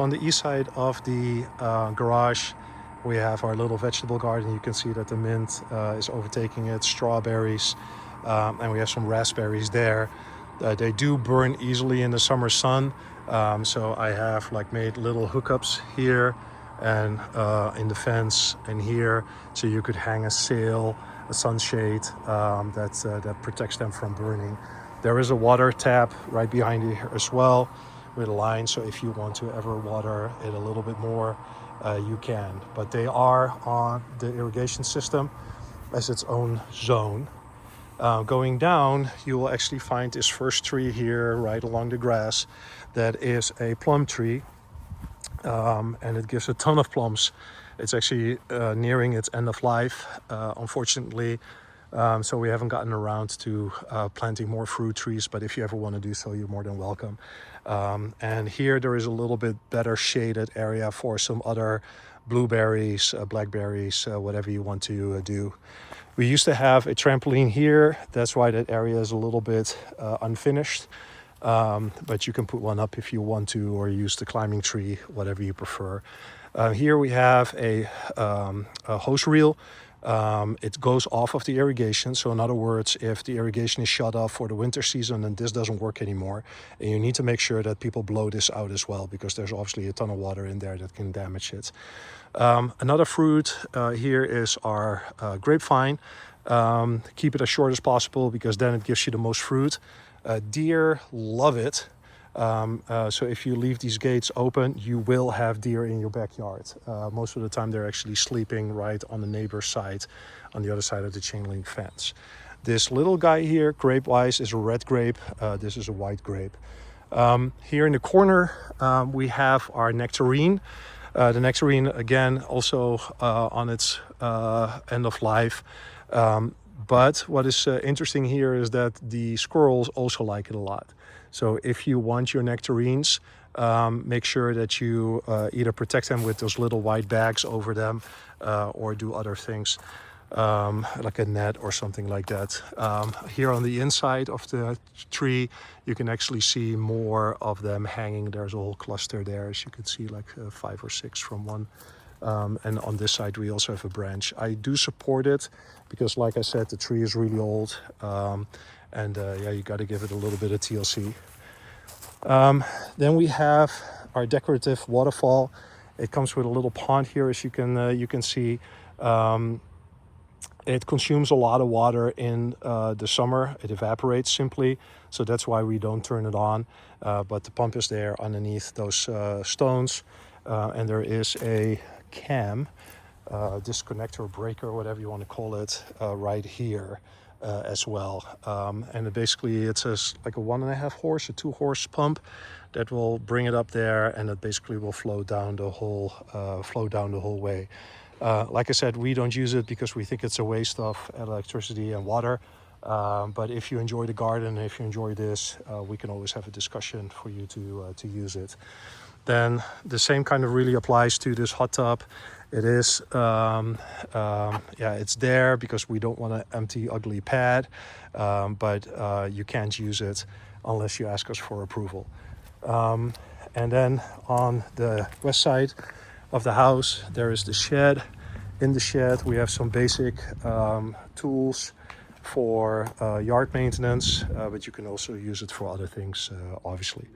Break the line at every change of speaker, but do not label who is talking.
On the east side of the garage, we have our little vegetable garden. You can see that the mint is overtaking it, strawberries, and we have some raspberries there. They do burn easily in the summer sun, so I have like made little hookups here and in the fence and here, so you could hang a sail, a sunshade that protects them from burning. There is a water tap right behind you here as well, with a line, so if you want to ever water it a little bit more, you can. But they are on the irrigation system as its own zone. Going down, you will actually find this first tree here right along the grass. That is a plum tree, and it gives a ton of plums. It's actually nearing its end of life, unfortunately. So we haven't gotten around to planting more fruit trees, but if you ever want to do so, you're more than welcome. And here there is a little bit better shaded area for some other blueberries, blackberries, whatever you want to do. We used to have a trampoline here. That's why that area is a little bit unfinished. But you can put one up if you want to, or use the climbing tree, whatever you prefer. Here we have a hose reel. It goes off of the irrigation. So in other words, if the irrigation is shut off for the winter season and this doesn't work anymore, and you need to make sure that people blow this out as well, because there's obviously a ton of water in there that can damage it. Another fruit here is our grapevine. Keep it as short as possible, because then it gives you the most fruit. Deer love it. So if you leave these gates open, you will have deer in your backyard. Most of the time they're actually sleeping right on the neighbor's side, on the other side of the chain link fence. This little guy here, grape-wise, is a red grape. This is a white grape. Here in the corner, we have our nectarine. The nectarine, again, also on its end of life. But what is interesting here is that the squirrels also like it a lot. So if you want your nectarines, make sure that you either protect them with those little white bags over them, or do other things, like a net or something like that. Here on the inside of the tree, you can actually see more of them hanging. There's a whole cluster there, as you can see, like 5 or 6 from one. And on this side we also have a branch. I do support it because, like I said, the tree is really old, and yeah, you got to give it a little bit of TLC. Then we have our decorative waterfall. It comes with a little pond here, as you can see. It consumes a lot of water in the summer. It evaporates simply, so that's why we don't turn it on. But the pump is there underneath those stones, and there is a cam, disconnector, breaker, whatever you want to call it, right here as well. And it's like a 1.5 horse, a 2 horse pump that will bring it up there, and it basically will flow down the whole way. Like I said, we don't use it because we think it's a waste of electricity and water. But if you enjoy the garden, if you enjoy this, we can always have a discussion for you to use it. Then the same kind of really applies to this hot tub. It is, it's there because we don't want an empty, ugly pad, but you can't use it unless you ask us for approval. And then on the west side of the house, there is the shed. In the shed, we have some basic tools for yard maintenance, but you can also use it for other things, obviously.